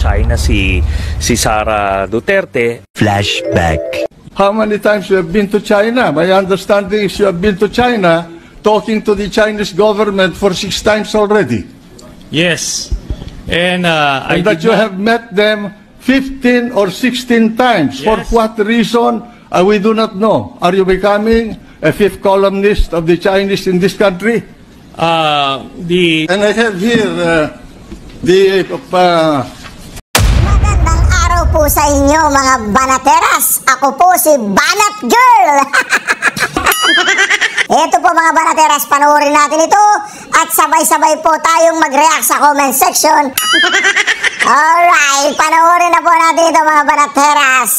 China si Sara Duterte. Flashback. How many times you have been to China? My understanding is you have been to China talking to the Chinese government for 6 times already. Yes. And that you have met them 15 or 16 times. Yes. For what reason? We do not know. Are you becoming a fifth columnist of the Chinese in this country? And I have here Magandang araw po sa inyo mga banateras. Ako po si Banat Girl. Ito po mga banateras, panoorin natin ito at sabay-sabay po tayong mag-react sa comment section. Alright, panoorin na po natin ito mga banateras.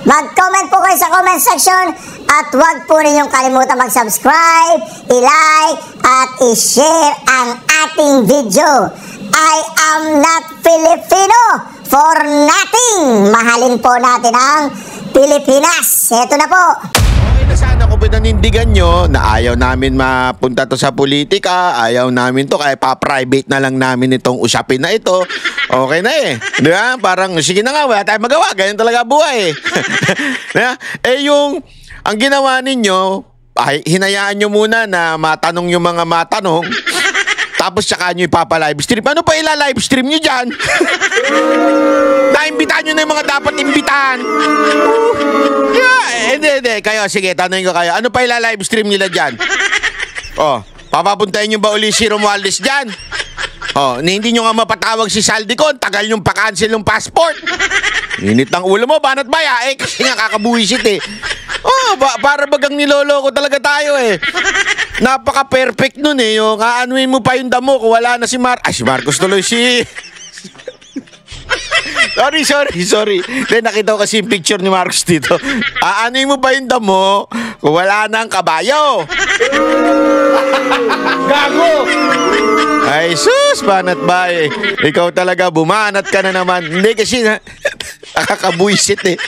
Mag-comment po kayo sa comment section at huwag po ninyong kalimutan mag-subscribe, i-like at i-share ang ating video. I am not Filipino for nothing. Mahalin po natin ang Pilipinas. Ito na po. Okay na sana kung pinanindigan nyo na ayaw namin mapunta to sa politika, ayaw namin to, kaya pa-private na lang namin itong usapin na ito. Okay na eh. Di ba? Parang, sige na nga, wala tayong magawa. Ganyan talaga buhay eh. Diba? Yung, ang ginawa ninyo, ay, hinayaan nyo muna na matanong yung mga matanong, tapos tsaka nyo ipapa-livestream. Ano pa ila-livestream nyo dyan? Naimbitahan nyo na yung mga dapat imbitahan. Hindi. Kayo, sige, tanongin ko kayo. Ano pa ila-livestream nila dyan? Oh, papapuntahin nyo ba uli si Romualdez dyan? Oh, hindi nyo nga mapatawag si Saldicon. Tagal nyong pa-cancel ng passport. Init ng ulo mo, banat baya? Kasi nga kakabuisit eh. Oh, para bagang niloloko talaga tayo eh. Napaka-perfect nun eh. Yung aanuin mo pa yung damo kung wala na si si Marcos tuloy si... Sorry. Then nakita ko kasi yung picture ni Marcos dito. Aanuin mo pa yung damo kung wala na ang kabayo. Gago! Ay sus, banat ba eh. Ikaw talaga, bumanat ka na naman. Hindi kasi nakakabuisit eh.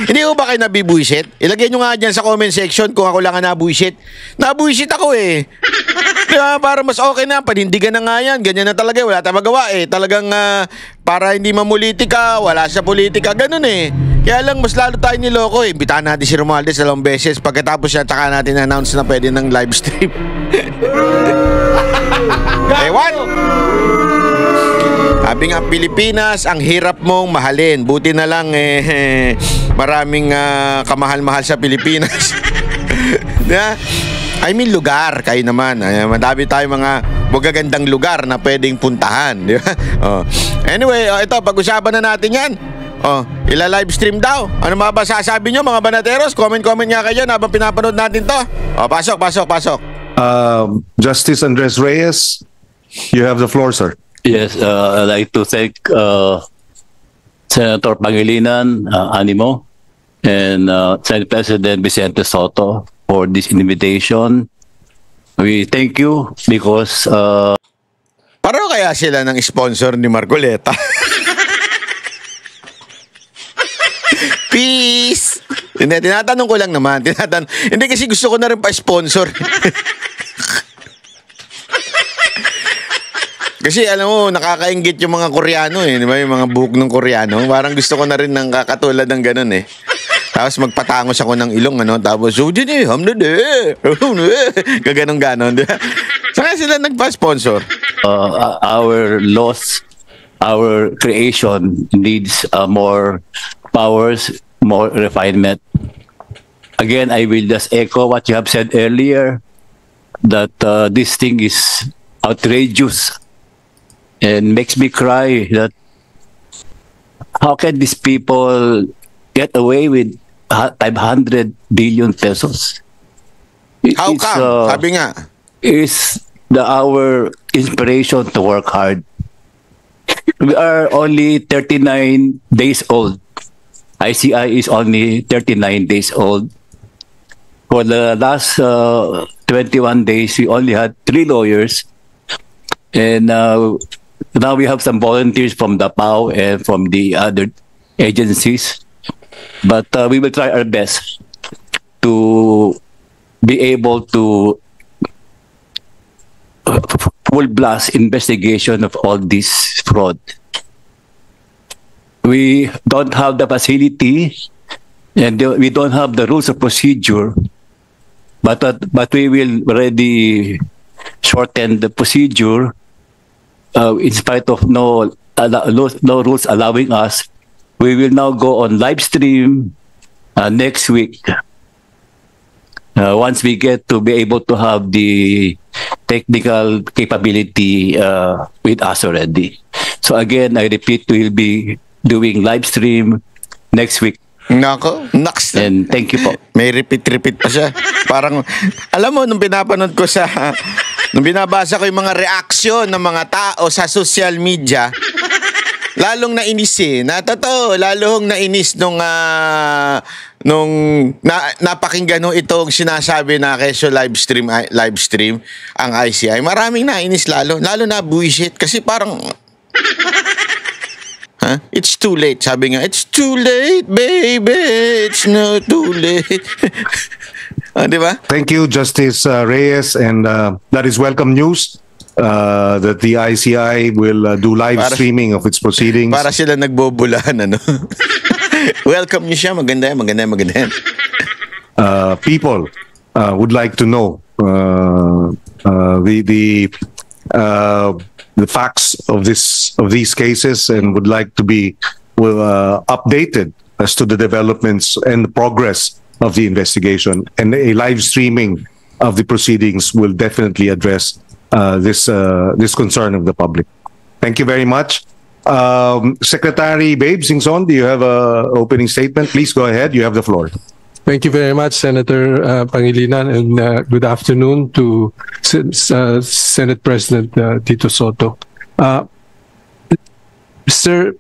Hindi ko ba kayo nabibuisit? Ilagay nyo nga dyan sa comment section kung ako lang ang nabuisit. Nabuisit ako eh. Diba, para mas okay na, panindigan na nga yan. Ganyan na talaga, wala tayong magawa eh. Talagang para hindi mamulitika, wala sa politika, ganun eh. Kaya lang mas lalo tayo niloko eh. Imbitahan natin si Romualdez 2 beses. Pagkatapos yan, tsaka natin announce na pwede ng live stream. Ewan! Sabi nga, Pilipinas, ang hirap mong mahalin. Buti na lang maraming kamahal-mahal sa Pilipinas. Yeah? I mean lugar, kayo naman. Madami tayong mga magagandang lugar na pwedeng puntahan. Di ba? Oh. Anyway, ito, pag-usapan na natin yan. Oh, ila-livestream daw. Ano mga ba sasabi nyo mga banateros? Comment nga kayo habang pinapanood natin to. Oh, pasok. Justice Andres Reyes, you have the floor, sir. Yes, I'd like to thank Senator Pangilinan, Animo, and Senate President Vicente Soto for this invitation. We thank you because... Paano kaya sila ng sponsor ni Marcoleta? Peace! Hindi, tinatanong ko lang naman. Hindi kasi gusto ko na rin pa-sponsor. Kasi alam mo, nakakaingit yung mga Koreano eh. Di ba? Yung mga buhok ng Koreano. Parang gusto ko na rin ng kakatulad ng ganun eh. Tapos magpatangos ako ng ilong, ano? Tapos, gaganong-ganon. Saka sila nagpa-sponsor. Our laws, our creation needs more powers, more refinement. Again, I will just echo what you have said earlier, that this thing is outrageous and makes me cry that how can these people get away with 500 billion pesos? How come? Sabi nga. Is our inspiration to work hard. We are only 39 days old. ICI is only 39 days old. For the last 21 days, we only had 3 lawyers. And now we have some volunteers from the PAO and from the other agencies. But we will try our best to be able to full blast investigation of all this fraud. we don't have the facility and we don't have the rules of procedure, but we will already shorten the procedure in spite of no rules allowing us. We will now go on live stream next week. Once we get to be able to have the technical capability with us already. So again, I repeat, we'll be doing live stream next week. Nako, next. And thank you po. May repeat pa siya. Parang, alam mo, nung pinapanood ko nung binabasa ko yung mga reaksyon ng mga tao sa social media, lalong nainis na totoo, lalong nainis nung napakinggan nung itong sinasabi na kesyo live stream ang ICI. Maraming nainis lalo na bullshit kasi parang it's too late. Sabi nga, it's too late, baby. It's not too late. Di ba? Thank you, Justice Reyes, and that is welcome news that the ICI will do live streaming of its proceedings. Para sila nagbobulaan, ano? Welcome niyo siya. Maganda yan. People would like to know the facts of these cases and would like to be updated as to the developments and the progress of the investigation. And a live streaming of the proceedings will definitely address this concern of the public. Thank you very much. Secretary Babe Singson, do you have an opening statement? Please go ahead. You have the floor. Thank you very much, Senator Pangilinan, and good afternoon to Senate President Tito Soto. Sir,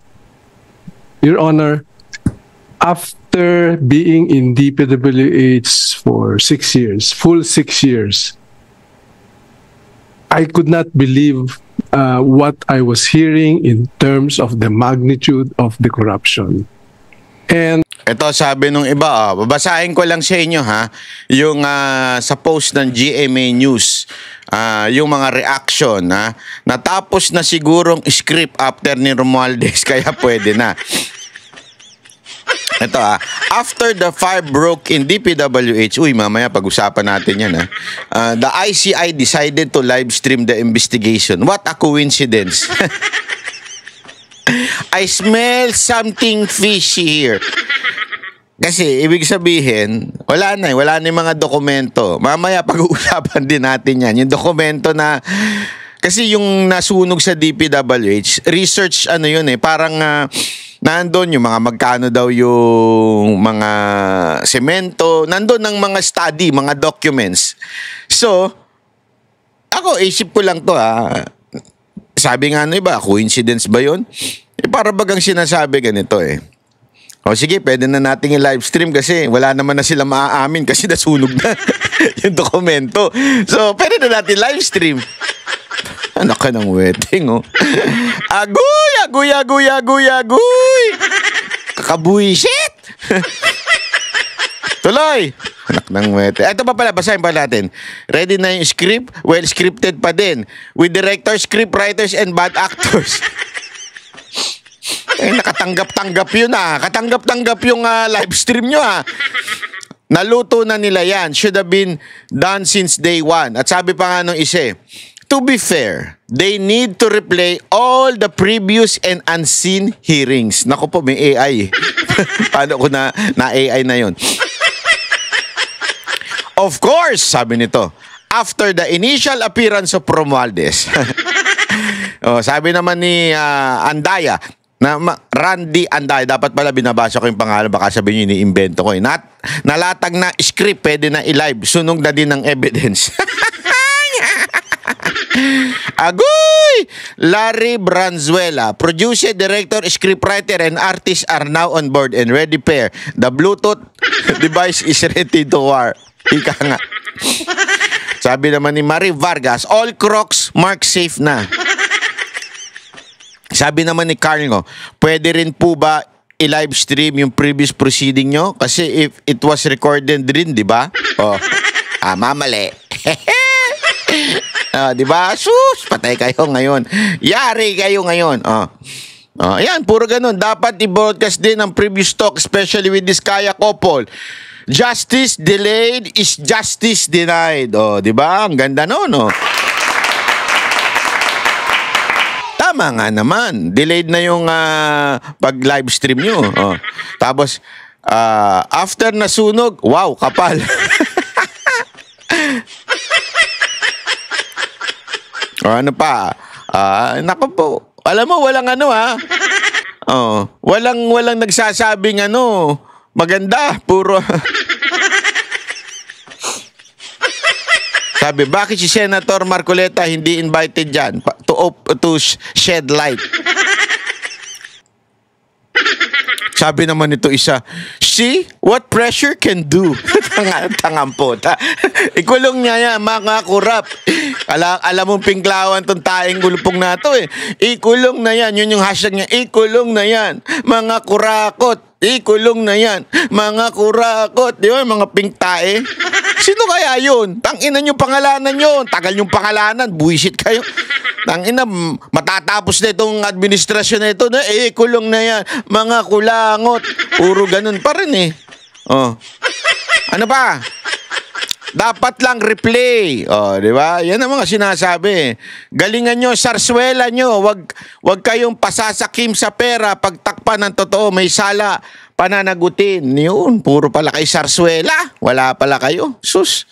Your Honor, after being in DPWH for 6 years, full 6 years, I could not believe what I was hearing in terms of the magnitude of the corruption. And ito sabi nung iba, babasahin ko lang sa inyo yung sa post ng GMA News, yung mga reaction natapos na sigurong script after ni Romualdez kaya pwede na. Ito after the fire broke in DPWH, mamaya pag-usapan natin yan the ICI decided to live stream the investigation. What a coincidence. I smell something fishy here. Kasi ibig sabihin, wala na yung mga dokumento. Mamaya pag-uusapan din natin yan. Yung dokumento na, kasi yung nasunog sa DPWH, research parang nandun yung mga magkano daw yung mga semento, nandun ang mga study, mga documents. So, ako, isip ko lang to sabi nga iba, coincidence ba yun? Para bagang sinasabi ganito O sige, pwede na nating i-live stream kasi wala naman na sila maaamin kasi nasunog na yung dokumento. So, pwede na natin live stream. Anak ka ng wedding, Agoy! Kakabuisit! Tuloy! Anak ng wedding. Ito pa pala, basahin pa natin. Ready na yung script? Well, scripted pa din. With directors, script writers, and bad actors. Nakatanggap-tanggap yun Katanggap-tanggap yung live stream nyo Naluto na nila yan. Should have been done since day one. At sabi pa nga nung isa, to be fair, they need to replay all the previous and unseen hearings. Naku po, may AI. Paano ko na AI na yun? Of course, sabi nito, after the initial appearance of Romualdez. Sabi naman ni Andaya, Randy Andaya, dapat pala binabasa ko yung pangalan, baka sabihin nyo ini-invento ko. Nalatag na script, pwede na i-live, sunog na din ng evidence. Agoy! Larry Branzuela, producer, director, scriptwriter, and artist are now on board and ready pair. The Bluetooth device is ready to war. Ika nga. Sabi naman ni Marie Vargas, all crocs mark safe na. Sabi naman ni Carlo, pwede rin po ba i-live stream yung previous proceeding nyo? Kasi if it was recorded rin, di ba? Mamali. Di ba? Sus, patay kayo ngayon. Yari kayo ngayon. Ayan, puro ganun. Dapat i-broadcast din ang previous talk, especially with this Kaya couple. Justice delayed is justice denied. Di ba? Ang ganda no? Tama nga naman. Delayed na yung pag-live stream nyo. Tapos, after nasunog, wow, kapal. Ano pa? Naku po. Alam mo, walang walang nagsasabing maganda. Puro. Sabi, bakit si Senator Marcoleta hindi invited dyan to shed light? Sabi naman nito isa, see what pressure can do. Tangampota. Ikulong niya yan, mga kurap. Alam mong pingklawan tong taing gulpong na to eh. Ikulong na yan. Yun yung hashtag niya. Ikulong na yan. Mga kurakot. Ikulong na yan. Mga kurakot. Di ba? Mga pingtae. Sino kaya yun? Tanginan yung pangalanan yun. Tagal yung pangalanan. Buwisit kayo. Tangina, matatapos na itong administrasyon na ito. Kulong na yan. Mga kulangot. Puro ganun pa rin eh. Ano pa? Dapat lang replay. Di ba? Yan ang mga sinasabi. Galingan nyo, sarswela nyo. Wag kayong pasasakim sa pera. Pagtakpan ng totoo, may sala. Pananagutin. Yun, puro pala kay sarswela. Wala pala kayo. Sus.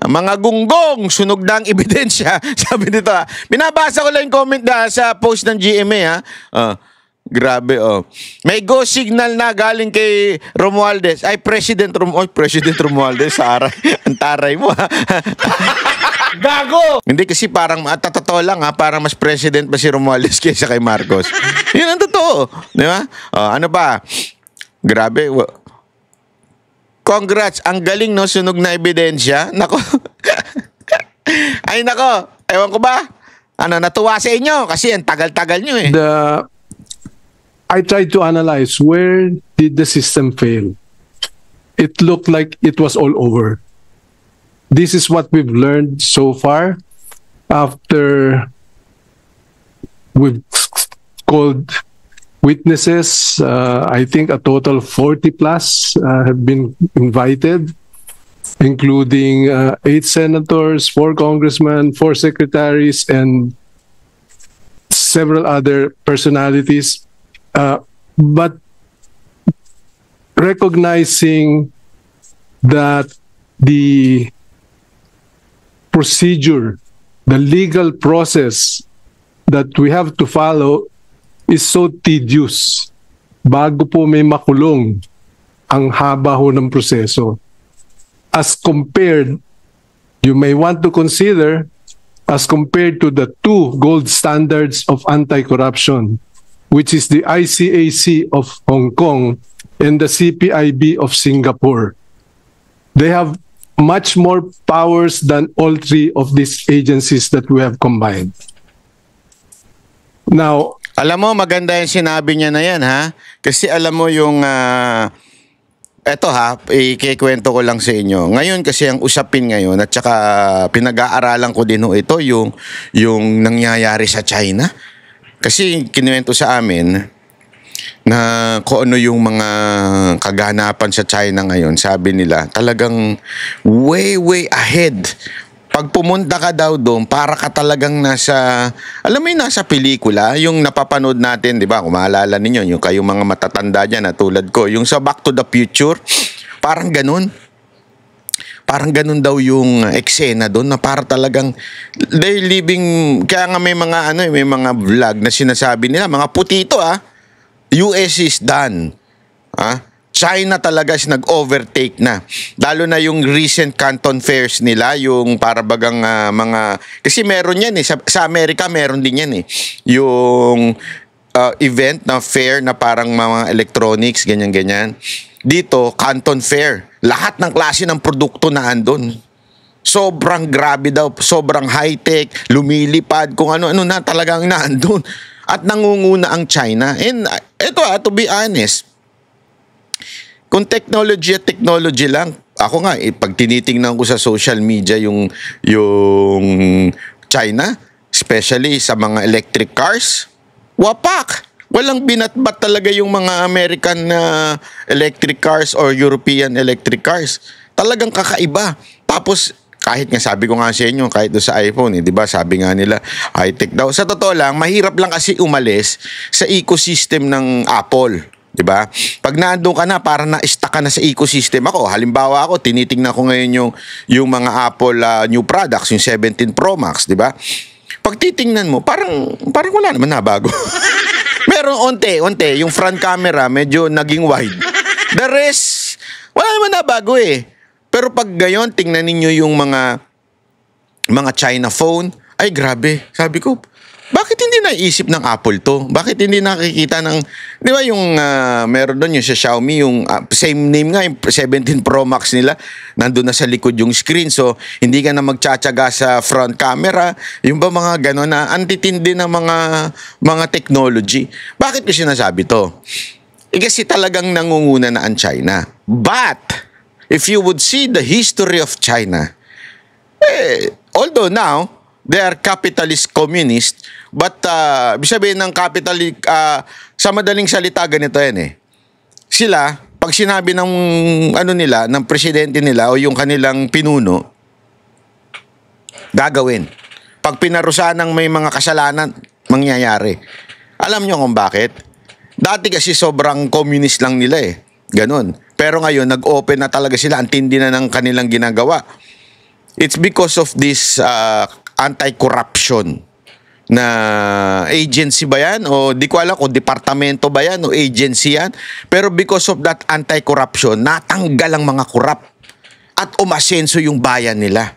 Mga gunggong, sunog na ang ebidensya. Sabi dito Binabasa ko lang yung comment sa post ng GMA Grabe May go signal na galing kay Romualdez. Ay, President Romualdez. Ang taray mo Gago! Hindi kasi parang totoo lang parang mas president ba si Romualdez kaysa kay Marcos. Yun ang totoo. Di ba? Ano pa? Grabe. Congrats, ang galing no, sunog na ebidensya. Nako. Ay nako, ewan ko ba? Natuwa sa inyo kasi ang tagal-tagal nyo eh. I tried to analyze where did the system fail. It looked like it was all over. This is what we've learned so far after we've called witnesses. I think a total 40 plus have been invited, including 8 senators, 4 congressmen, 4 secretaries, and several other personalities. But recognizing that the procedure, the legal process that we have to follow is so tedious. Bago po may makulong, ang haba ho ng proseso. As compared, you may want to consider, as compared to the 2 gold standards of anti-corruption, which is the ICAC of Hong Kong and the CPIB of Singapore. They have much more powers than all 3 of these agencies that we have combined. Now, alam mo, maganda yung sinabi niya na yan, ha? Kasi alam mo yung, eto ikikwento ko lang sa inyo. Ngayon kasi ang usapin ngayon, at saka pinag-aaralan ko din ito, yung nangyayari sa China. Kasi kinuwento sa amin na kung ano yung mga kaganapan sa China ngayon, sabi nila, talagang way ahead. Pag pumunta ka daw doon, para ka talagang nasa, alam mo yung nasa pelikula, yung napapanood natin, di ba? Kung maalala ninyo, yung kayong mga matatanda dyan na tulad ko, yung sa Back to the Future, parang ganun. Parang ganun daw yung eksena doon na para talagang they living, kaya nga may mga may mga vlog na sinasabi nila, mga putito US is done. China talaga is nag-overtake na. Lalo na yung recent Canton Fairs nila, yung para bagang mga, kasi meron yan sa Amerika meron din yan yung event na fair na parang mga electronics, ganyan-ganyan. Dito, Canton Fair. Lahat ng klase ng produkto na andun. Sobrang grabe daw, sobrang high-tech, lumilipad, kung ano-ano na talagang naandun. At nangunguna ang China. And ito to be honest, kung technology lang, ako nga, pag tinitingnan ko sa social media yung China, especially sa mga electric cars, wapak! Walang binatbat talaga yung mga American electric cars or European electric cars. Talagang kakaiba. Tapos, kahit nga sabi ko nga sa inyo, kahit doon sa iPhone, di ba, sabi nga nila, high-tech daw. Sa totoo lang, mahirap lang kasi umalis sa ecosystem ng Apple. Di ba? Pag naandun ka na, para na-stuck ka na sa ecosystem. Halimbawa ako, tinitingnan ko ngayon yung mga Apple new products, yung 17 Pro Max, di ba? Pag titingnan mo, parang wala naman nabago. Meron onte, yung front camera medyo naging wide. The rest, wala naman nabago eh. Pero pag gayon, tingnan ninyo yung mga China phone, ay grabe. Sabi ko, bakit hindi naisip ng Apple to? Bakit hindi nakikita ng, di ba yung meron doon yung sa Xiaomi, yung same name nga, yung 17 Pro Max nila, nandun na sa likod yung screen. So, hindi ka na magtsatsaga sa front camera. Yung ba mga gano'n na antitindi ng mga technology. Bakit ko sinasabi to? Kasi talagang nangunguna na ang China. But, if you would see the history of China, although now, they are capitalist communist, but sabihin ng capitalist, sa madaling salita ganito yan eh. Sila, pag sinabi ng nila, ng presidente nila o yung kanilang pinuno, gagawin. Pag pinarusahan ng may mga kasalanan, mangyayari. Alam nyo kung bakit? Dati kasi sobrang communist lang nila eh. Ganon. Pero ngayon, nag-open na talaga sila. Ang tindi na ng kanilang ginagawa. It's because of this anti-corruption na agency ba yan? O di ko alam kung departamento ba yan o agency yan. Pero because of that anti-corruption, natanggal ang mga korap at umasenso yung bayan nila.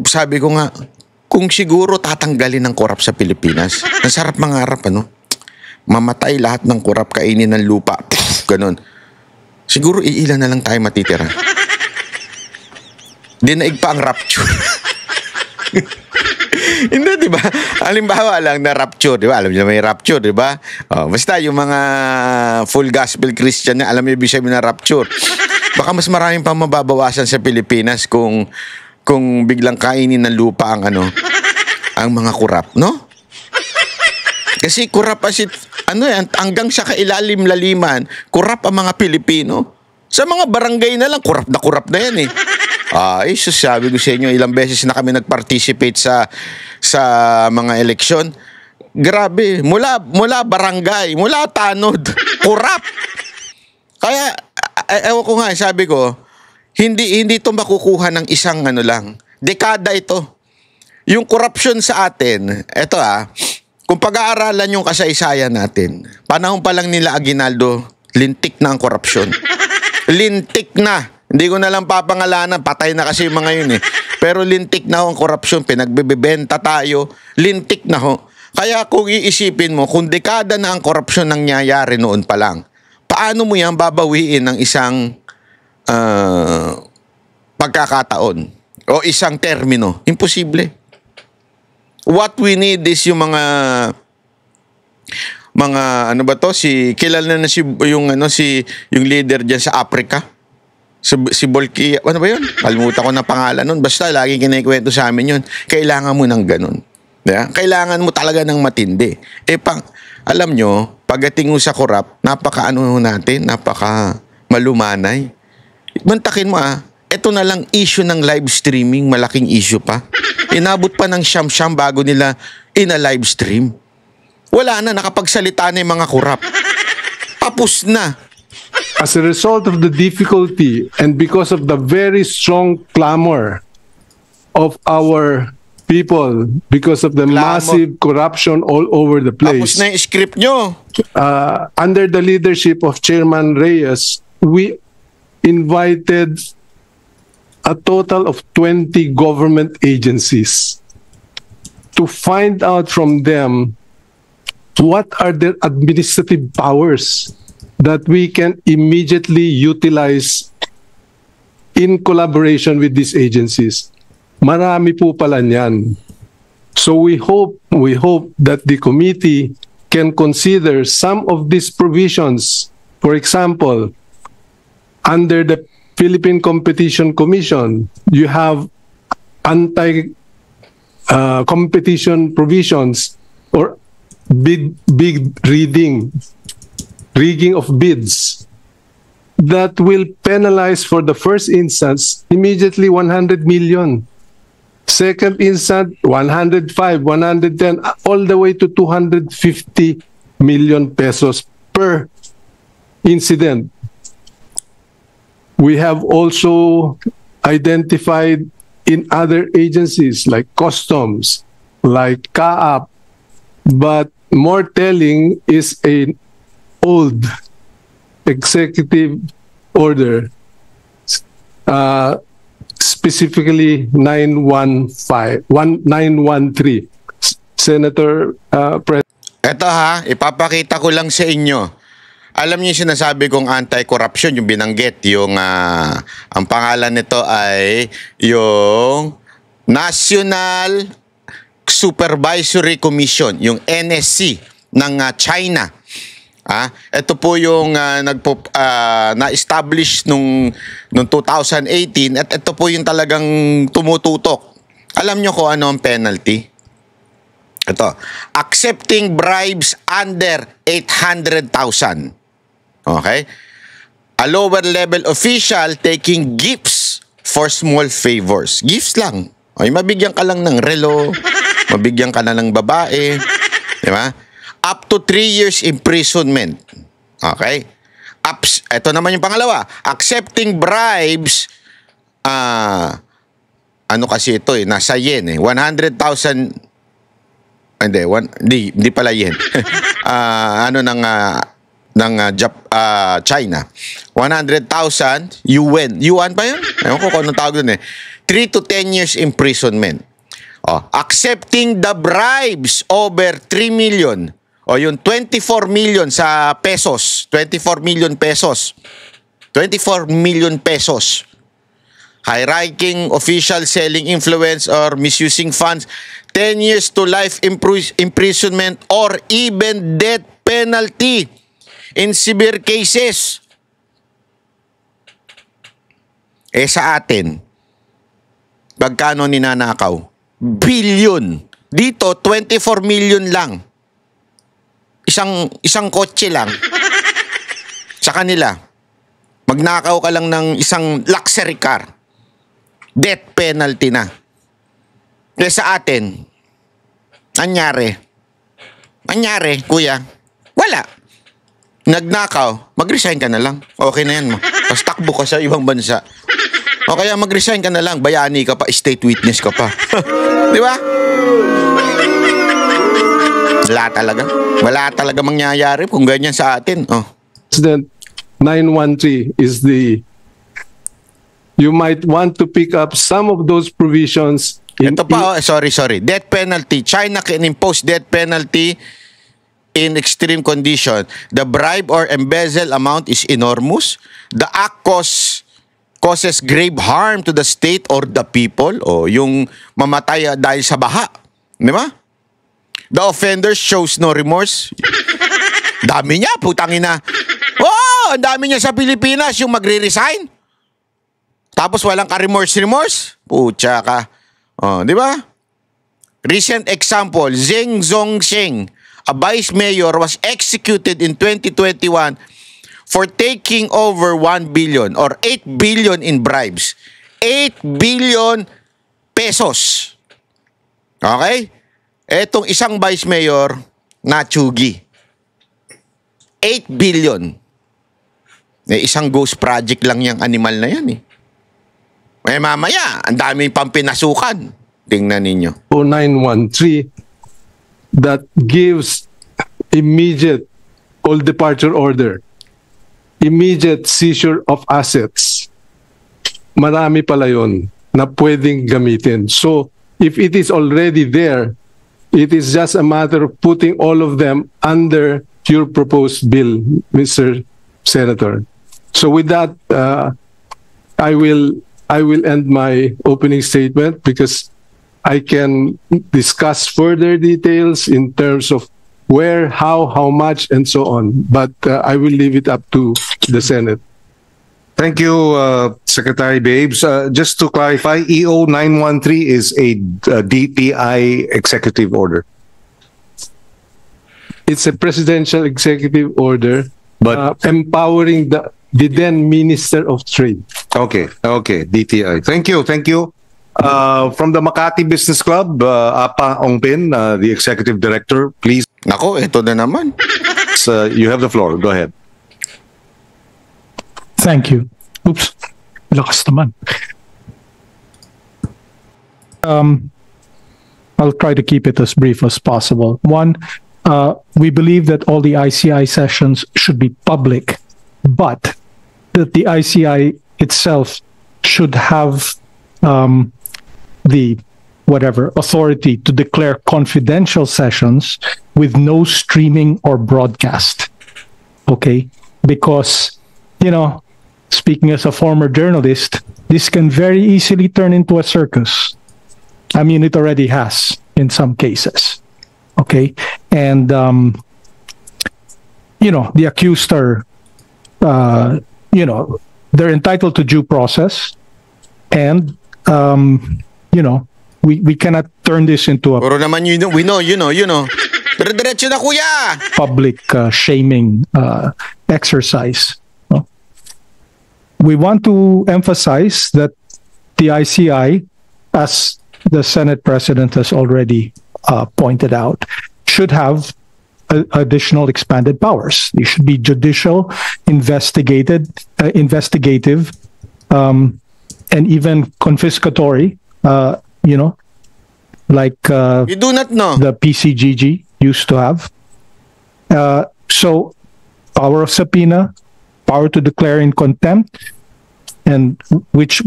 Sabi ko nga, kung siguro tatanggalin ng korap sa Pilipinas, ang sarap mangarap, ano? Mamatay lahat ng korap, kainin ng lupa. Ganon. Siguro iilan na lang tayo matitira. Dinaig pa ang rapture. Hindi, di ba? Halimbawa lang na rapture, di ba? Alam niyo may rapture, di ba? Basta yung mga full gospel Christian na, alam niyo ibig sabihin na rapture. Baka mas maraming pa mababawasan sa Pilipinas kung biglang kainin ng lupa ang ang mga kurap, no? Kasi kurap kasi hanggang sa kailalim-laliman, kurap ang mga Pilipino. Sa mga barangay na lang, kurap na yan eh. Sabi ko sa inyo, ilang beses na kami nag-participate sa mga eleksyon. Grabe, mula barangay, mula tanod, kurap. Kaya, ewan ko nga, sabi ko, hindi ito makukuha ng isang lang. Dekada ito. Yung corruption sa atin, eto kung pag-aaralan yung kasaysayan natin, panahon pa lang nila Aguinaldo, lintik na ang korupsyon. Lintik na. Hindi ko na lang papangalanan, patay na kasi yung mga yun eh. Pero lintik na ho ang korupsyon, pinagbebenta tayo, lintik na ho. Kaya kung iisipin mo, kung dekada na ang korupsyon nangyayari noon pa lang, paano mo yan babawiin ng isang pagkakataon o isang termino? Imposible. What we need is yung mga kilala na yung leader diyan sa Africa. Si Bolkia, ano ba yun? Kalimutan ko na pangalan nun. Basta lagi kinikwento sa amin yun. Kailangan mo ng ganun. Yeah? Kailangan mo talaga ng matindi. Alam nyo, pagdating mo sa korap, napaka malumanay. Mantakin mo ito na lang issue ng live streaming, malaking issue pa. Inabot pa ng siyam-siyam bago nila ina-live stream. Wala na, nakapagsalita na yung mga korap. Tapos na. As a result of the difficulty and because of the very strong clamor of our people, because of the massive corruption all over the place. Tapos na yung script nyo. Under the leadership of Chairman Reyes, we invited a total of 20 government agencies to find out from them what are their administrative powers that we can immediately utilize in collaboration with these agencies. Marami po pala niyan. So we hope that the committee can consider some of these provisions. For example, under the Philippine Competition Commission, you have anti-competition provisions or big rigging of bids that will penalize for the first instance immediately 100 million. Second instance, 105, 110, all the way to 250 million pesos per incident. We have also identified in other agencies like Customs, like CAAP, but more telling is an old executive order, specifically 913. Senator President. Eto ha, ipapakita ko lang sa inyo. Alam niyo yung sinasabi kong anti-corruption, yung binanggit, yung ang pangalan nito ay yung National Supervisory Commission, yung NSC ng China. Ito po yung na-establish nung 2018 at ito po yung talagang tumututok. Alam niyo kung ano ang penalty? Ito, accepting bribes under 800,000. Okay? A lower level official taking gifts for small favors. Gifts lang. Ay, mabigyan ka lang ng relo, mabigyan ka na ng babae, di ba? Up to 3 years imprisonment. Okay? Ito naman yung pangalawa. Accepting bribes, ano kasi ito eh, nasa yen eh, 100,000. Hindi pala yen. China. 100,000 yuan. Yuan pa yun? Ewan ko kung anong tawag dun eh. 3 to 10 years imprisonment. Accepting the bribes over 3 million. Yung 24 million sa pesos. 24 million pesos. 24 million pesos. High-ranking official selling influence or misusing funds, 10 years to life imprisonment or even death penalty in severe cases. Sa atin, magkano ninanakaw? Billion. Dito, 24 million lang. Isang kotse lang. Sa kanila, magnakaw ka lang ng isang luxury car. Death penalty na. Sa atin, anyari, kuya, wala. Nagnakaw, mag-resign ka na lang. Okay na yan mo. Tapos takbo ka sa ibang bansa. O kaya mag-resign ka na lang, bayani ka pa, state witness ka pa. Di ba? Wala talaga mangyayari kung ganyan sa atin. President, 913 is you might want to pick up some of those provisions. Ito pa, sorry. Death penalty. China can impose death penalty in extreme condition. The bribe or embezzle amount is enormous. The act causes grave harm to the state or the people. Yung mamatay dahil sa baha. Di ba? The offender shows no remorse. Dami niya, putangina. Ang dami niya sa Pilipinas, yung magre-resign. Tapos walang ka-remorse. Pucha ka. Di ba? Recent example, Zheng Zhongsheng, a vice mayor, was executed in 2021 for taking over 1 billion or 8 billion in bribes. 8 billion pesos. Okay? Etong isang vice mayor, natsugi. 8 billion. Isang ghost project lang yung animal na yan eh. Mamaya, ang daming pang pinasukan. Tingnan ninyo. 913 that gives immediate all departure order, immediate seizure of assets. Marami pala yun na pwedeng gamitin. So, if it is already there, it is just a matter of putting all of them under your proposed bill, Mr. Senator. So with that, I will end my opening statement because I can discuss further details in terms of where, how much, and so on. But I will leave it up to the Senate. Thank you, Secretary Babes. Just to clarify, EO 913 is a DTI executive order. it's a presidential executive order, But- empowering the then Minister of Trade. Okay, DTI. Thank you. From the Makati Business Club, Apa Ongpin, the Executive Director, please, Nako, ito na naman. you have the floor. Go ahead. Thank you. Oops. Lakas naman. I'll try to keep it as brief as possible. One, we believe that all the ICI sessions should be public, but that the ICI itself should have the authority to declare confidential sessions with no streaming or broadcast. Okay? Because, speaking as a former journalist, this can very easily turn into a circus. I mean, it already has in some cases. Okay? And, the accused are, they're entitled to due process. And, we cannot turn this into a Puro naman we know. Dire-diretso na, kuya! public shaming exercise. No? We want to emphasize that the ICI, as the Senate President has already pointed out, should have additional expanded powers. They should be judicial, investigative, and even confiscatory. Like You do not know. the PCGG used to have. So, power of subpoena, power to declare in contempt, and which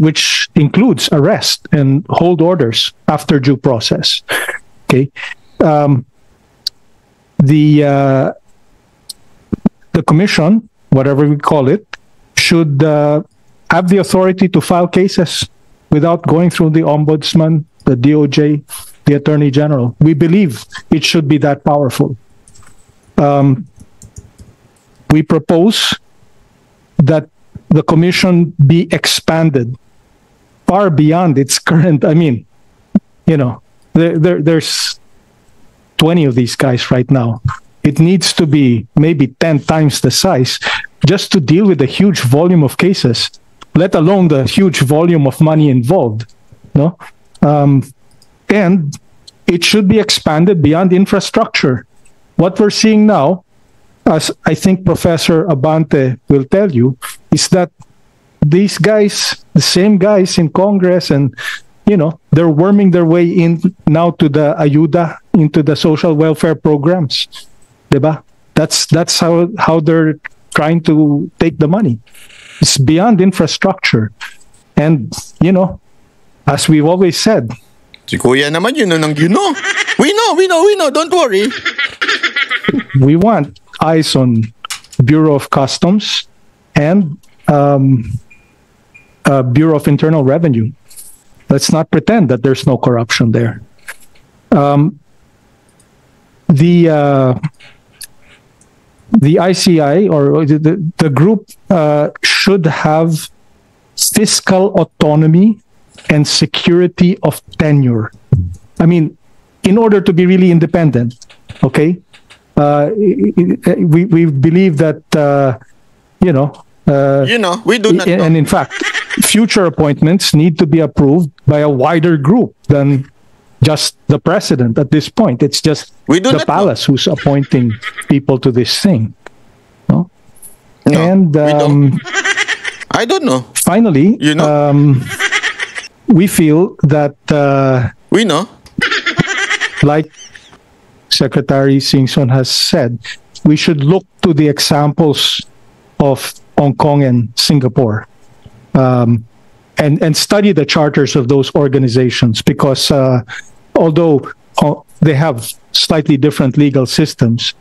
includes arrest and hold orders after due process. Okay, the commission, whatever we call it, should have the authority to file cases without going through the ombudsman, the DOJ, the Attorney General. We believe it should be that powerful. We propose that the commission be expanded far beyond its current. I mean, there's 20 of these guys right now. It needs to be maybe 10 times the size just to deal with the huge volume of cases, let alone the huge volume of money involved. No? And it should be expanded beyond infrastructure. What we're seeing now, as I think Professor Abante will tell you, is that these guys, the same guys in Congress, and they're worming their way in now to the ayuda, into the social welfare programs. Diba? That's how they're trying to take the money. It's beyond infrastructure. And, as we've always said, Si kuya naman, We know. Don't worry. we want eyes on Bureau of Customs and Bureau of Internal Revenue. Let's not pretend that there's no corruption there. The ICI or the group should have fiscal autonomy and security of tenure. I mean, in order to be really independent, okay? We believe that, We do not know. and in fact, future appointments need to be approved by a wider group than just the president at this point. It's just We do the not palace who's appointing people to this thing. No? No, And we don't. I don't know. finally, we feel that, We know. like Secretary Singson has said, we should look to the examples of Hong Kong and Singapore, and study the charters of those organizations, because although they have slightly different legal systems,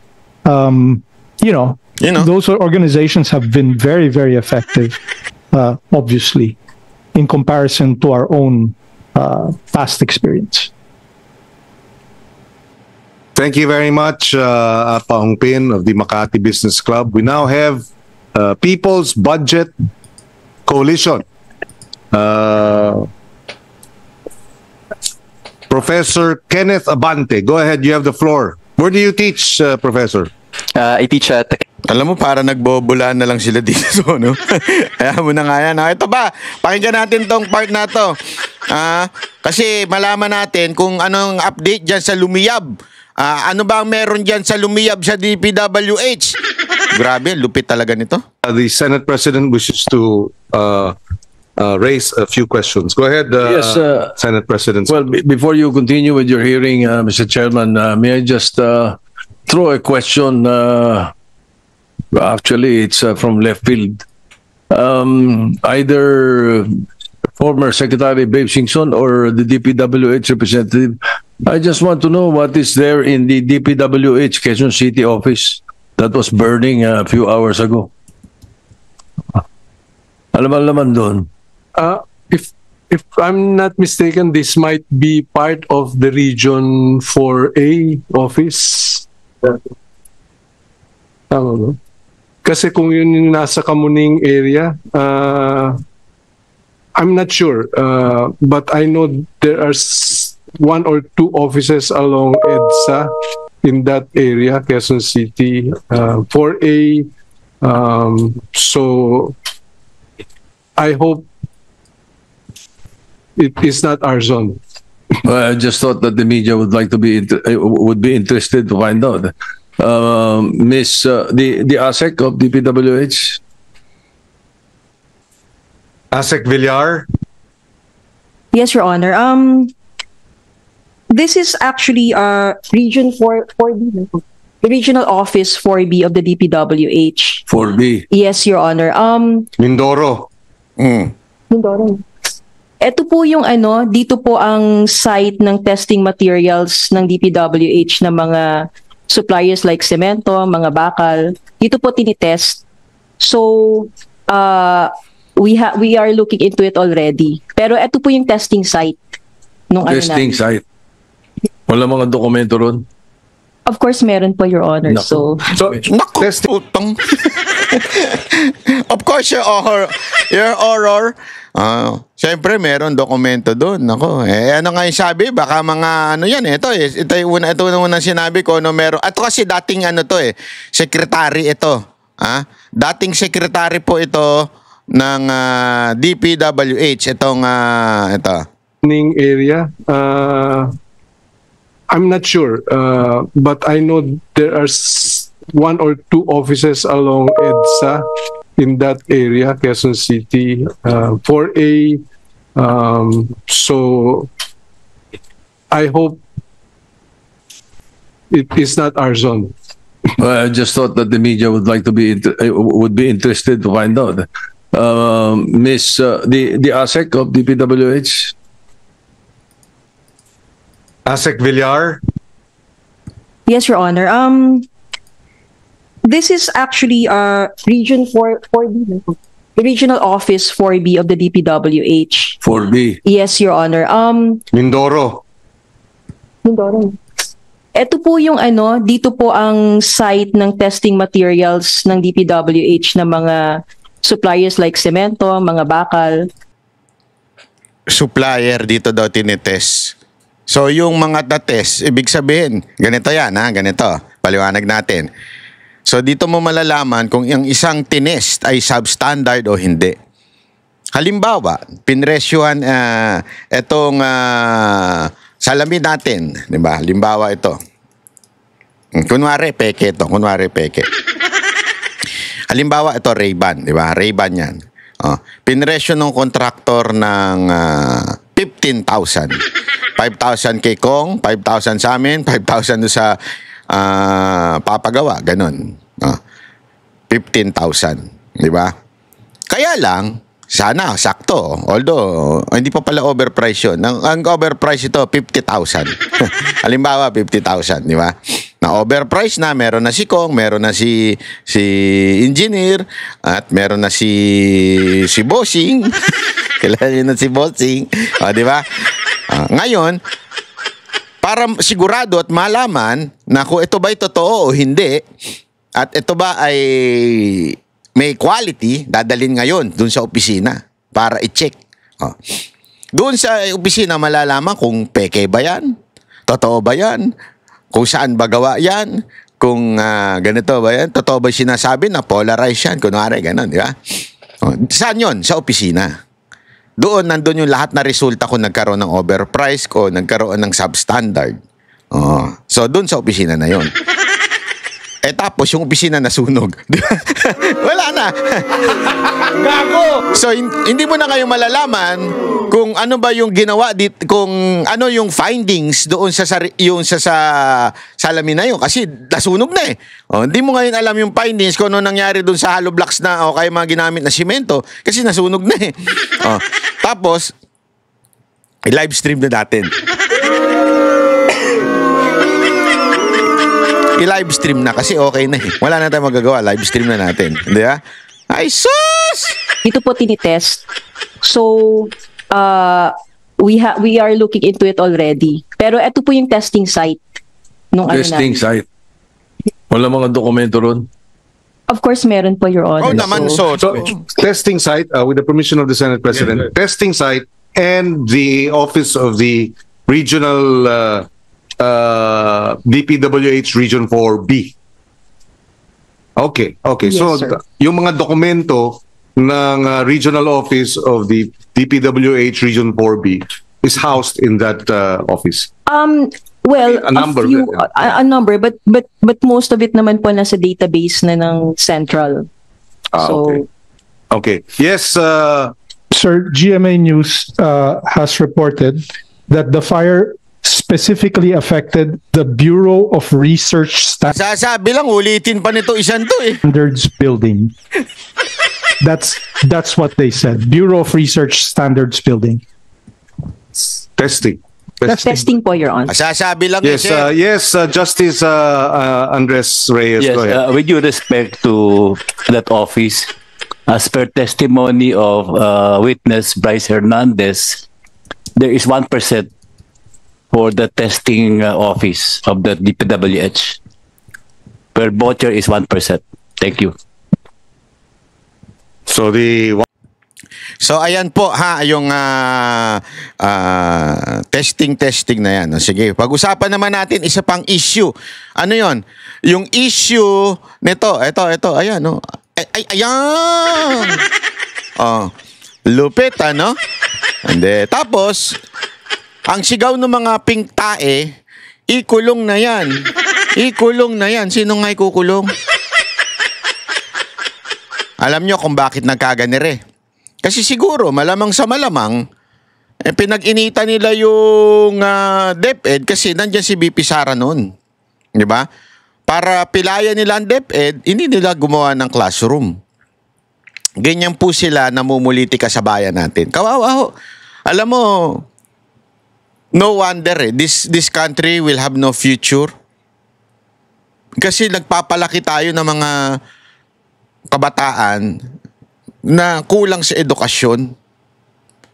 those organizations have been very, very effective, obviously, in comparison to our own past experience. Thank you very much, Apa Ongpin of the Makati Business Club. We now have People's Budget Coalition. Professor Kenneth Abante, go ahead, you have the floor. Where do you teach, Professor? I teach at Alam mo, para nagbobolaan na lang sila dito, so, no? Kaya mo na nga yan. Ito ba, pakinggan natin tong part na to. Kasi malaman natin kung anong update dyan sa Lumiyab. Ano ba ang meron dyan sa Lumiyab sa DPWH? Grabe, lupit talaga nito. The Senate President wishes to raise a few questions. Go ahead, Yes, Senate President. Well, before you continue with your hearing, Mr. Chairman, may I just throw a question? Actually, it's from left field. Either former Secretary Babe Singson or the DPWH representative. I just want to know what is there in the DPWH Quezon City office that was burning a few hours ago. Alaman doon. If I'm not mistaken, this might be part of the Region 4A office. Tama ba? Kasi kung yun yung nasa Kamuning area, I'm not sure. But I know there are one or two offices along EDSA in that area, Quezon City, 4A. So I hope it is not our zone. I just thought that the media would like to would be interested to find out. Miss the ASEC of DPWH. ASEC Villar. Yes, Your Honor. This is actually Region 4B, the Regional Office 4B of the DPWH. 4B. Yes, Your Honor. Mindoro. Mindoro. Ito po yung dito po ang site ng testing materials ng DPWH na mga suppliers like semento, mga bakal. Dito po tinitest. So, we are looking into it already. Pero ito po yung testing site. Testing site. Wala mga dokumento ron? Of course, meron po, Your Honor. So testing. Of course, Your Honor. Siyempre, meron dokumento doon. Nako, ano nga yung sabi? Baka mga yan ito yung unang sinabi ko, meron. At kasi dating secretary ito. Dating secretary po ito ng DPWH. Ito. Ning area, I'm not sure, but I know there are one or two offices along EDSA in that area, Quezon City, 4A. So I hope it is not our zone. I just thought that the media would like to would be interested to find out. Miss the ASEC of DPWH. ASEC Villar. Yes, Your Honor. This is actually Region 4B, the Regional Office 4B of the DPWH. 4B. Yes, Your Honor. Mindoro. Mindoro. Ito po yung dito po ang site ng testing materials ng DPWH na mga suppliers like semento, mga bakal. Supplier dito daw tinitest. So yung mga test, ibig sabihin, ganito yan ganito. Paliwanag natin. So dito mo malalaman kung yung isang tinest ay substandard o hindi. Halimbawa, pinresyuhan itong salamin natin, di ba? Halimbawa ito. Kunwari peke ito, Halimbawa ito Ray-Ban, di ba? Ray-Ban yan. Pinresyo ng kontraktor ng 15,000. 5,000 kay Kong, 5,000 sa amin, 5,000 sa papagawa, ganun. 15,000, di ba? Kaya lang, sana, sakto. Although, hindi pa pala overprice yun. Ang overprice ito, 50,000. Halimbawa, 50,000, di ba? Na overprice na, meron na si Kong, meron na si engineer, at meron na si Bossing. Kailangan na si Bossing. Di ba? Ngayon, para sigurado at malaman na kung ito ba'y totoo o hindi, at ito ba ay may quality, dadalhin ngayon dun sa opisina para i-check. Doon sa opisina malalaman kung peke ba yan, totoo ba yan, kung saan ba gawa yan, kung ganito ba yan, totoo ba sinasabi na polarized yan, kunwari, gano'n, di ba? Saan yun? Sa opisina. Doon, nandun yung lahat na resulta kung nagkaroon ng overprice o nagkaroon ng substandard. So, doon sa opisina na yon. Tapos yung opisina nasunog. Wala na. Gago! So, hindi mo na kayo malalaman kung ano ba yung ginawa dito, kung ano yung findings doon sa salamin na yun. Kasi nasunog na eh. Hindi mo ngayon alam yung findings kung ano nangyari doon sa hollow blocks na o kaya mga ginamit na simento. Kasi nasunog na eh. Tapos, i-live stream na natin. I-live stream na kasi okay na eh. Wala na tayong magagawa. Live stream na natin. Hindi ba? Ay, sus! Dito po tinitest. So, we are looking into it already. Pero ito po yung testing site. Testing site. Wala mga dokumento ron? Of course, meron po, Your Honor. Naman, so testing site, with the permission of the Senate President, testing site and the office of the regional DPWH Region 4B. Okay. Yes, So, sir. yung mga dokumento ng regional office of the DPWH Region 4B is housed in that office. Well, A number, a number, but most of it naman po nasa database na ng central. Okay. Yes, Sir, GMA News has reported that the fire specifically affected the Bureau of Research sasabi lang, ulitin pa nito isang to eh. Standards Building. That's what they said. Bureau of Research Standards Building. testing. Testing po, Your Honor. Sasabi lang Yes, Justice Andres Reyes, Yes, go ahead. with due respect to that office, as per testimony of witness Bryce Hernandez, there is 1% for the testing office of the DPWH. Per voucher is 1%. Thank you. So ayan po yung testing na yan. Sige, pag-usapan naman natin isa pang issue. Ano yon? Yung issue nito, ito, ayan, no. Ayan. Lupit, ano? Hindi. Tapos, ang sigaw ng mga pink tae, ikulong na yan. Ikulong na yan. Sino nga ikukulong? Alam nyo kung bakit nagkaganire. Kasi siguro, malamang sa malamang, pinag-inita nila yung DepEd kasi nandyan si BP Sara noon. Di ba? Para pilaya nila ang DepEd, hindi nila gumawa ng classroom. Ganyan po sila namumulitika sa bayan natin. Kawawa ho. Alam mo, no wonder this country will have no future. Kasi nagpapalaki tayo ng mga kabataan na kulang sa edukasyon.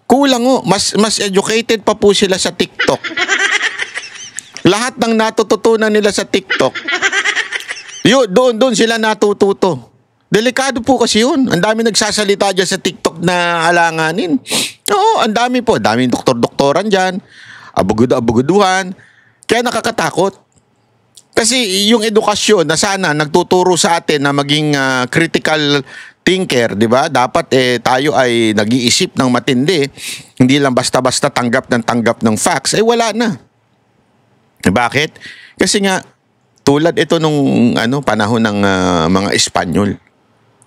Kulang ho. Mas educated pa po sila sa TikTok. Lahat ng natututunan nila sa TikTok, doon sila natututo. Delikado po kasi yun. Ang dami nagsasalita dyan sa TikTok na alanganin. Oo, ang dami po. Daming doktor-doktoran dyan. Abuguduhan. Kaya nakakatakot. Kasi yung edukasyon na sana nagtuturo sa atin na maging critical thinker, di ba? Dapat tayo ay nag-iisip ng matindi. Hindi lang basta-basta tanggap ng facts. Wala na. Bakit? Kasi nga, tulad ito nung panahon ng mga Espanyol.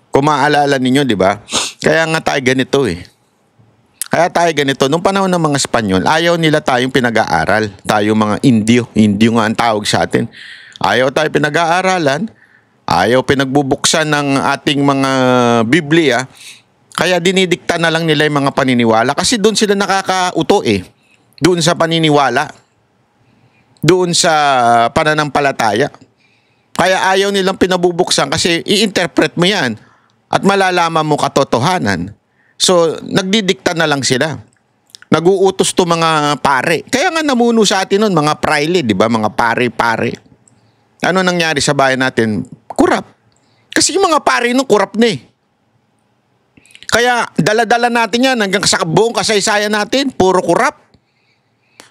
Kung maaalala ninyo, di ba? Kaya nga tayo ganito eh. Kaya tayo ganito. Nung panahon ng mga Espanyol, ayaw nila tayong pinag-aaral. Tayo mga Indio. Indio nga ang tawag sa atin. Ayaw tayo pinag-aaralan. Ayaw pinagbubuksan ng ating mga Biblia. Kaya dinidikta na lang nila yung mga paniniwala. Kasi doon sila nakakauto eh. Doon sa paniniwala. Doon sa pananampalataya. Kaya ayaw nilang pinabubuksan kasi i-interpret mo yan at malalaman mo katotohanan. So, nagdidikta na lang sila. Nag-uutos to mga pare. Kaya nga namuno sa atin nun, mga praile, di ba? Mga pare-pare. Ano nangyari sa bayan natin? Kurap. Kasi yung mga pare nun, kurap na eh. Kaya dala-dala natin yan hanggang sa buong kasaysayan natin, puro kurap.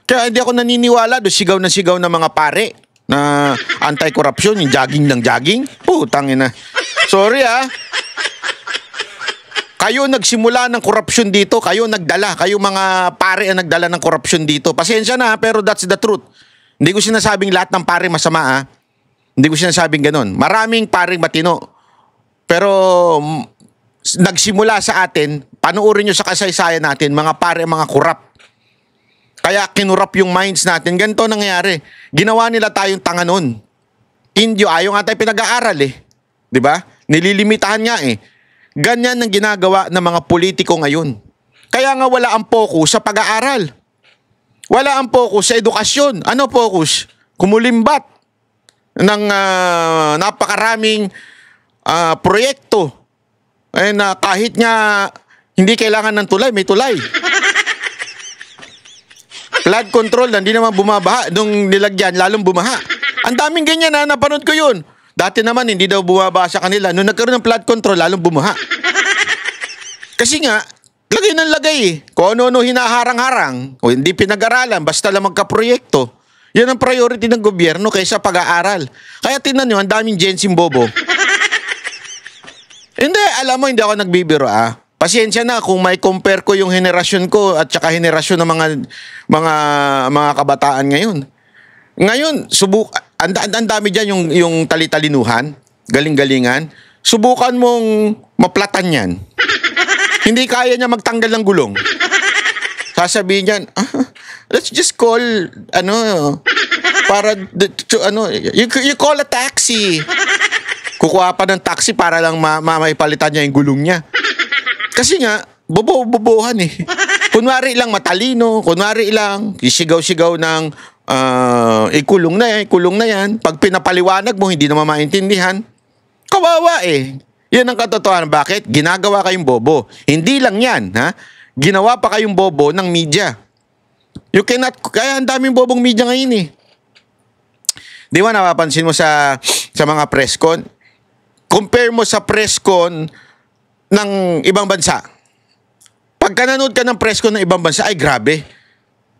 Kaya hindi ako naniniwala doon sigaw ng mga pare. na anti-corruption, yung jogging ng jogging. Putang ina. Sorry Kayo nagsimula ng korupsyon dito, kayo nagdala, kayo mga pare ang nagdala ng korupsyon dito. Pasensya na, pero that's the truth. Hindi ko sinasabing lahat ng pare masama Hindi ko sinasabing ganun. Maraming paring matino. Pero nagsimula sa atin, panuorin nyo sa kasaysayan natin, mga pare, mga kurap. Kaya kinurap yung minds natin. Ganito nangyayari. Ginawa nila tayong tanga nun. Indio, ayaw nga tayo pinag-aaral Diba? Nililimitahan nga Ganyan ang ginagawa ng mga politiko ngayon. Kaya nga wala ang focus sa pag-aaral. Wala ang focus sa edukasyon. Ano focus? Kumulimbat ng napakaraming proyekto. Kahit nga hindi kailangan ng tulay, may tulay. Flood control, hindi naman bumabaha. Nung nilagyan, lalong bumaha. Ang daming ganyan napanood ko yun. Dati naman, hindi daw bumabaha sa kanila. Nung nagkaroon ng flood control, lalong bumaha. Kasi nga, lagay ng lagay Kung ano-ano hinaharang-harang, o hindi pinag-aralan, basta lang magka-proyekto. Yan ang priority ng gobyerno kaysa pag-aaral. Kaya tingnan nyo, ang daming Jensin bobo. Hindi, alam mo, hindi ako nagbibiro Pasensya na kung may compare ko yung henerasyon ko at saka henerasyon ng mga kabataan ngayon. Ngayon, ang dami dyan yung talitalinuhan, galing-galingan. Subukan mong maplatan yan. Hindi kaya niya magtanggal ng gulong. Sasabihin niyan, let's just call, you call a taxi. Kukuha pa ng taxi para lang maipalitan niya yung gulong niya. Kasi nga, bobohan Kunwari lang matalino, kunwari lang, isigaw-sigaw ng ikulong na yan. Pag pinapaliwanag mo, hindi naman maintindihan. Kawawa Yan ang katotohanan. Bakit? Ginagawa kayong bobo. Hindi lang yan, Ginawa pa kayong bobo ng media. Kaya ang daming bobong media ngayon Di ba napapansin mo sa mga press con? Compare mo sa press con ng ibang bansa. Pagka nanood ka ng press con ng ibang bansa, ay grabe.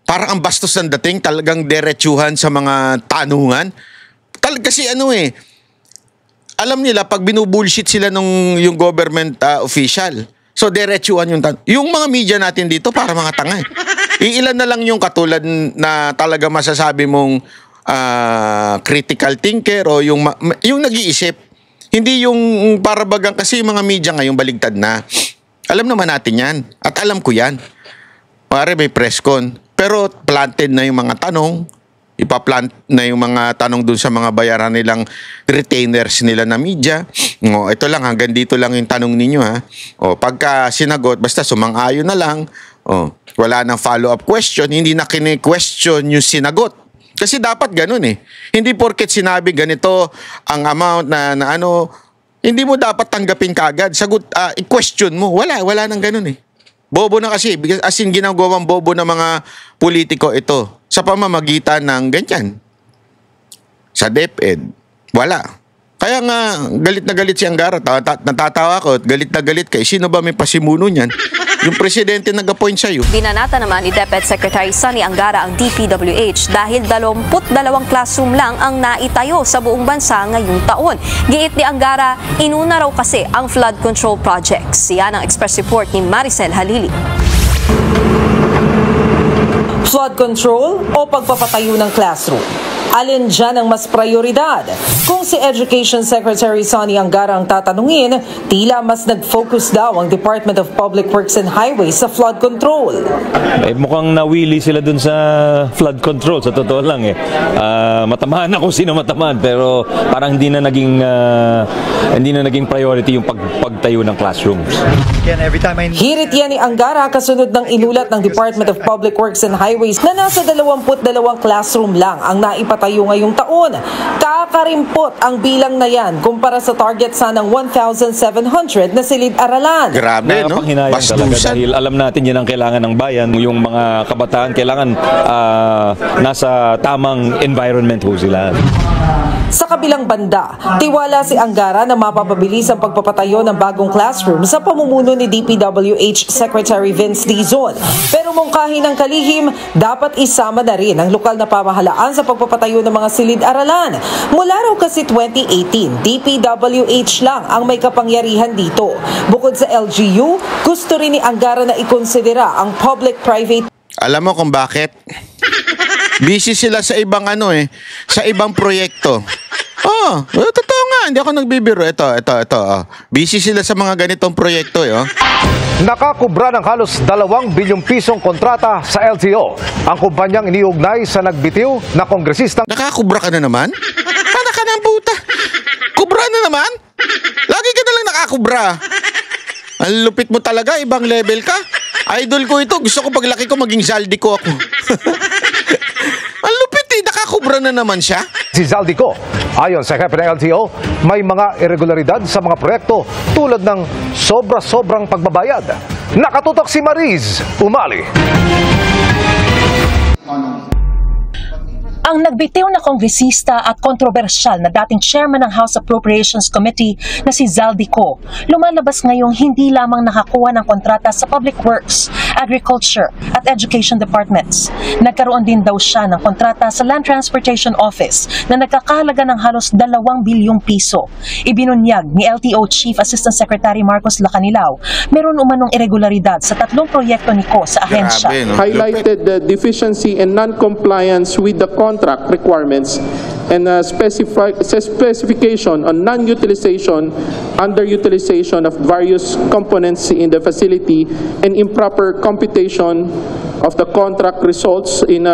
Parang ang bastos ng dating, talagang diretsuhan sa mga tanungan. Kasi alam nila pag binubullshit sila yung government official. So diretsuhan yung tanong. Yung mga media natin dito para mga tanga Iilan na lang yung katulad na talaga masasabi mong critical thinker o yung nag-iisip. Hindi yung para bagang kasi yung mga media ngayon baligtad na. Alam naman natin yan. At alam ko yan. Pare may press con. Pero planted na yung mga tanong. Ipaplant na yung mga tanong dun sa mga bayaran nilang retainers nila na media. Ito lang, hanggang dito lang yung tanong ninyo pagka sinagot, basta sumang-ayon na lang. Wala nang follow-up question, hindi na kine-question yung sinagot. Kasi dapat ganun Hindi porket sinabi ganito ang amount na hindi mo dapat tanggapin kagad. Sagot, i-question mo. Wala nang ganun Bobo na kasi. As in, ginagawang bobo ng mga politiko ito. Sa pamamagitan ng ganyan. Sa DepEd, wala. Kaya nga, galit na galit si Angara. Natatawa ko, galit na galit kay sino ba may pasimuno niyan? Yung presidente nag-appoint sa'yo. Binanata naman ni DepEd Secretary Sonny Angara ang DPWH dahil 22 classroom lang ang naitayo sa buong bansa ngayong taon. Giit ni Angara, inuna raw kasi ang flood control projects. Yan ang express report ni Maricel Halili. Flood control o pagpapatayo ng classroom? Alin dyan ang mas prioridad? Kung si Education Secretary Sonny Angara ang tatanungin, tila mas nag-focus daw ang Department of Public Works and Highways sa flood control. Mukhang nawili sila dun sa flood control, sa totoo lang matamaan ako sino matamaan, pero parang hindi na naging priority yung pagtayo ng classrooms. Hirit yan ni Angara kasunod ng inulat ng Department of Public Works and Highways na nasa 22 classroom lang ang naipatayo ngayong taon. Kakarimpot ang bilang na yan kumpara sa target sanang 1,700 na silid-aralan. Grabe, no? Nakapanghinayang talaga dahil alam natin yan ang kailangan ng bayan. Yung mga kabataan kailangan nasa tamang environment ho sila. Sa kabilang banda, tiwala si Angara na mapapabilis ang pagpapatayo ng bagong classroom sa pamumuno ni DPWH Secretary Vince Dizon. Pero mungkahi ng kalihim, dapat isama na rin ang lokal na pamahalaan sa pagpapatayo pagtatayo ng mga silid-aralan. Mula raw kasi 2018, DPWH lang ang may kapangyarihan dito. Bukod sa LGU, gusto rin ni Angara na ikonsidera ang public-private. Alam mo kung bakit? Busy sila sa ibang sa ibang proyekto. Totoo nga, hindi ako nagbibiro. Ito. Busy sila sa mga ganitong proyekto, Nakakubra ng halos 2 bilyong pisong kontrata sa LTO ang kumpanyang iniugnay sa nagbitiw na kongresistang... Nakakubra ka na naman? Para ka ng puta. Kubra na naman? Lagi ka na lang nakakubra. Ang lupit mo talaga, ibang level ka. Idol ko ito. Gusto ko paglaki ko maging Zaldico ako. Ang lupit nakakubra na naman siya. Si Zaldico, ayon sa hepe ng LTO, may mga irregularidad sa mga proyekto tulad ng sobra-sobrang pagbabayad. Nakatutok si Mariz Umali. Ang nagbitiw na kongresista at kontrobersyal na dating chairman ng House Appropriations Committee na si Zaldico, lumalabas ngayong hindi lamang nakakuha ng kontrata sa Public Works, Agriculture at Education Departments. Nagkaroon din daw siya ng kontrata sa Land Transportation Office na nagkakahalaga ng halos 2 bilyong piso. Ibinunyag ni LTO Chief Assistant Secretary Marcos Lacanilao, meron umanong irregularidad sa 3 proyekto niko sa ahensya. Highlighted the deficiency and non-compliance with the contract requirements and specification on non-utilization, underutilization of various components in the facility, and improper computation of the contract results in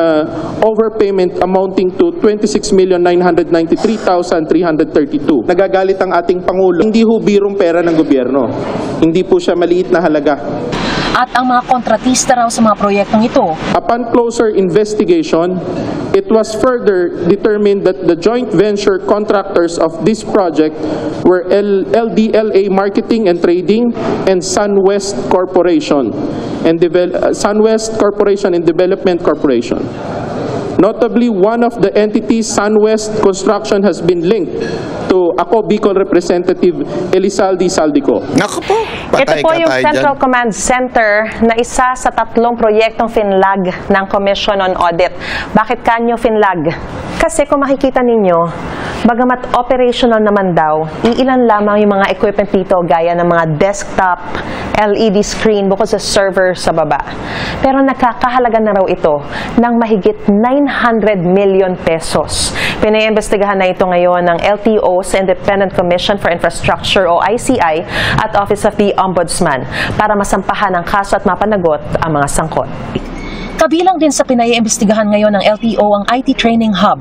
overpayment amounting to 26,993,332. Nagagalit ang ating Pangulo. Hindi ho birong pera ng gobyerno. Hindi po siya maliit na halaga. At ang mga kontratista raw sa mga proyektong ito. Upon closer investigation, it was further determined that the joint venture contractors of this project were LDLA Marketing and Trading and SunWest Corporation and SunWest Corporation and Development Corporation. Notably, one of the entities, SunWest Construction, has been linked to ako Bicol Representative Elizalde Zaldico. Naku po, ito po yung Central Command Center na isa sa 3 proyektong finlag ng Commission on Audit. Bakit kanyo finlag? Kasi kung makikita ninyo, bagamat operational naman daw, iilan lamang yung mga equipment dito gaya ng mga desktop, LED screen bukod sa server sa baba. Pero nakakahalaga na raw ito ng mahigit 900 million pesos. Pinaimbestigahan na ito ngayon ng LTO sa Independent Commission for Infrastructure o ICI at Office of the Ombudsman para masampahan ang kaso at mapanagot ang mga sangkot. Kabilang din sa pinaiimbestigahan ngayon ng LTO ang IT Training Hub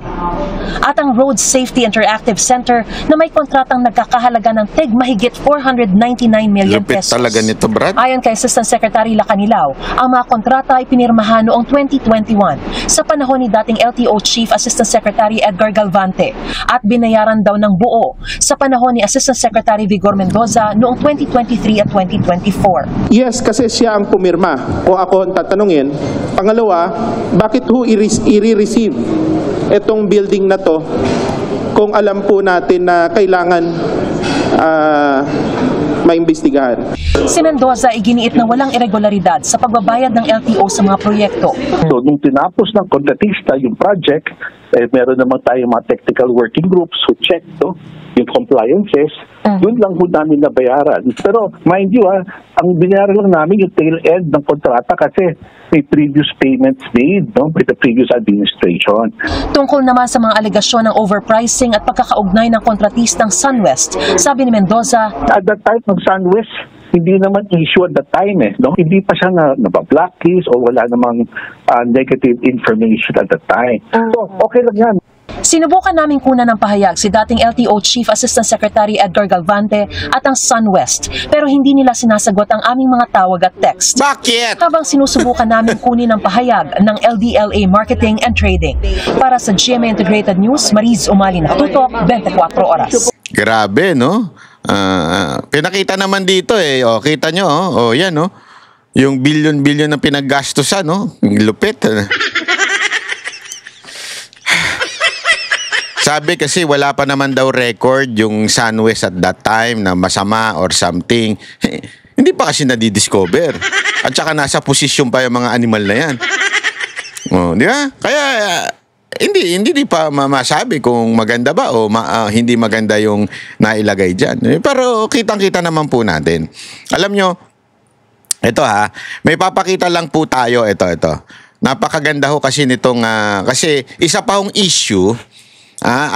at ang Road Safety Interactive Center na may kontratang nagkakahalaga ng mahigit 499 million Lupit pesos. talaga nito, Brad. Ayon kay Assistant Secretary Lacanilao, ang mga kontrata ay pinirmahan noong 2021 sa panahon ni dating LTO Chief Assistant Secretary Edgar Galvante at binayaran daw ng buo sa panahon ni Assistant Secretary Vigor Mendoza noong 2023 at 2024. Yes, kasi siya ang pumirma. Kung ako ang tatanungin, pangalawa, bakit ho i-receive itong building na to kung alam po natin na kailangan maimbestigahan? Si Mendoza iginiit na walang irregularidad sa pagbabayad ng LTO sa mga proyekto. So, nung tinapos ng kontratista yung project, meron naman tayong mga technical working groups who check yung compliances, yun lang po namin nabayaran. Pero mind you, ang binayaran lang namin yung tail end ng kontrata kasi may previous payments made with the previous administration. Tungkol naman sa mga alegasyon ng overpricing at pagkakaugnay ng kontratistang SunWest, sabi ni Mendoza, at that time ng SunWest, hindi naman issue at that time Hindi pa siya naba-blacklist o wala namang negative information at that time. So, okay lang yan. Sinubukan namin kunan ng pahayag si dating LTO Chief Assistant Secretary Edgar Galvante at ang SunWest, pero hindi nila sinasagot ang aming mga tawag at text. Bakit? Habang sinusubukan namin kunin ang pahayag ng LDLA Marketing and Trading. Para sa GMA Integrated News, Mariz Umali, nakatutok, 24 oras. Grabe, no? Pinakita naman dito kita nyo, yan, yung bilyon-bilyon na pinaggastusan, lupit. Sabi kasi wala pa naman daw record yung SunWest at that time na masama or something. Hindi pa kasi nadidiscover. At saka nasa posisyon pa yung mga animal na yan. Di ba? Kaya hindi pa masabi kung maganda ba o hindi maganda yung nailagay diyan. Pero kitang-kita naman po natin. Alam nyo, ito may papakita lang po tayo, ito. Napakaganda ho kasi nitong kasi isa pa hong issue,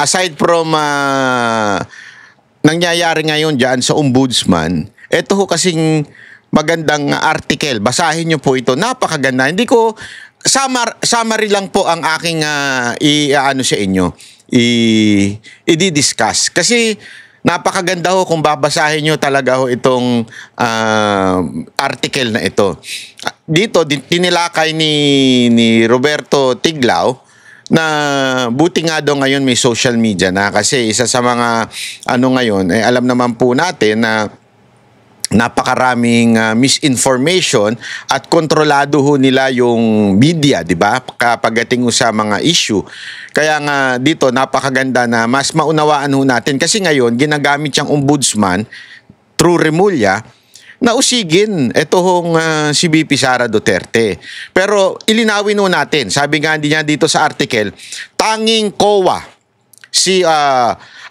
aside from nangyayari ngayon diyan sa ombudsman, ito ho kasing magandang article. Basahin nyo po ito. Napakaganda. Hindi ko summary lang po ang aking sa inyo. I-discuss. Kasi napakaganda ho kung babasahin nyo talaga ho itong article na ito. Dito tinilakay ni Roberto Tiglao na buti nga daw ngayon may social media na, kasi isa sa mga ngayon alam naman po natin na napakaraming misinformation at kontrolado ho nila yung media, di ba? Kapag dating sa mga issue. Kaya nga dito napakaganda na mas maunawaan ho natin, kasi ngayon ginagamit siyang ombudsman through Remulla na usigin ito hong si VP Sara Duterte. Pero ilinawin ho natin, sabi nga niya dito sa article, tanging COA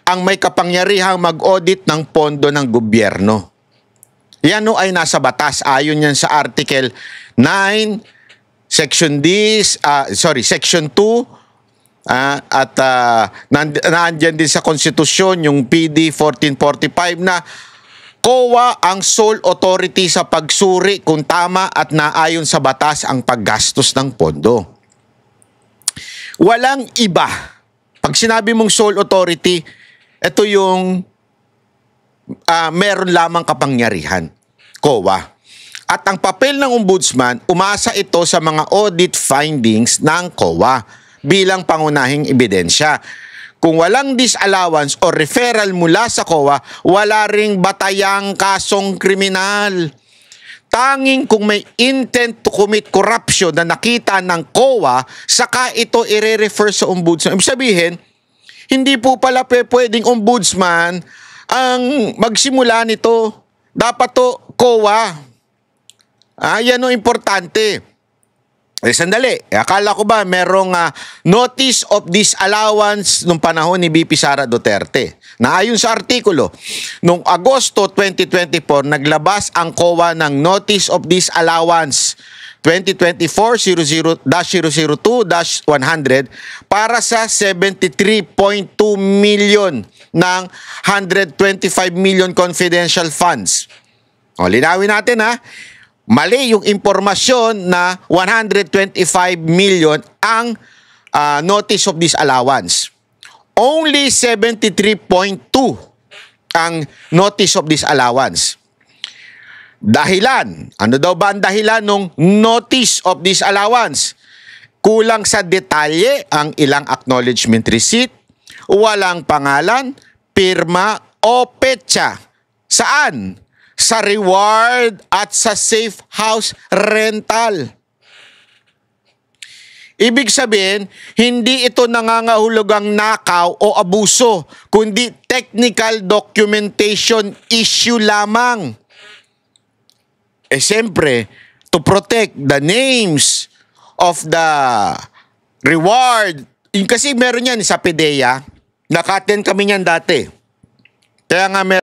ang may kapangyarihang mag-audit ng pondo ng gobyerno. Yan ay nasa batas. Ayon yan sa Article 9, Section 2, at nandiyan din sa Konstitusyon yung PD 1445 na COA ang sole authority sa pagsuri kung tama at naayon sa batas ang paggastos ng pondo. Walang iba. Pag sinabi mong sole authority, ito yung meron lamang kapangyarihan, COA. At ang papel ng ombudsman, umasa ito sa mga audit findings ng COA bilang pangunahing ebidensya. Kung walang disallowance o referral mula sa COA, wala ring batayang kasong kriminal. Tanging kung may intent to commit corruption na nakita ng COA, saka ito i-refer sa ombudsman. Ibig sabihin, hindi po pala pwedeng ombudsman ang magsimula nito. Dapat to COA. Yan o importante. Sandali. Akala ko ba merong notice of disallowance nung panahon ni VP Sara Duterte. Na ayon sa artikulo, noong Agosto 2024, naglabas ang COA ng Notice of Disallowance 2024-002-100 para sa 73.2 million ng 125 million confidential funds. O, linawin natin mali yung impormasyon na 125 million ang notice of disallowance. Only 73.2 ang notice of disallowance. Dahilan. Ano daw ba ang dahilan ng notice of disallowance? Kulang sa detalye ang ilang acknowledgement receipt, walang pangalan, pirma o petsa. Saan? Sa reward at sa safe house rental. Ibig sabihin, hindi ito nangangahulugang nakaw o abuso, kundi technical documentation issue lamang. Siyempre, to protect the names of the reward. Kasi meron yan sa PDEA. Naka-attend kami yan dati. Kaya nga meron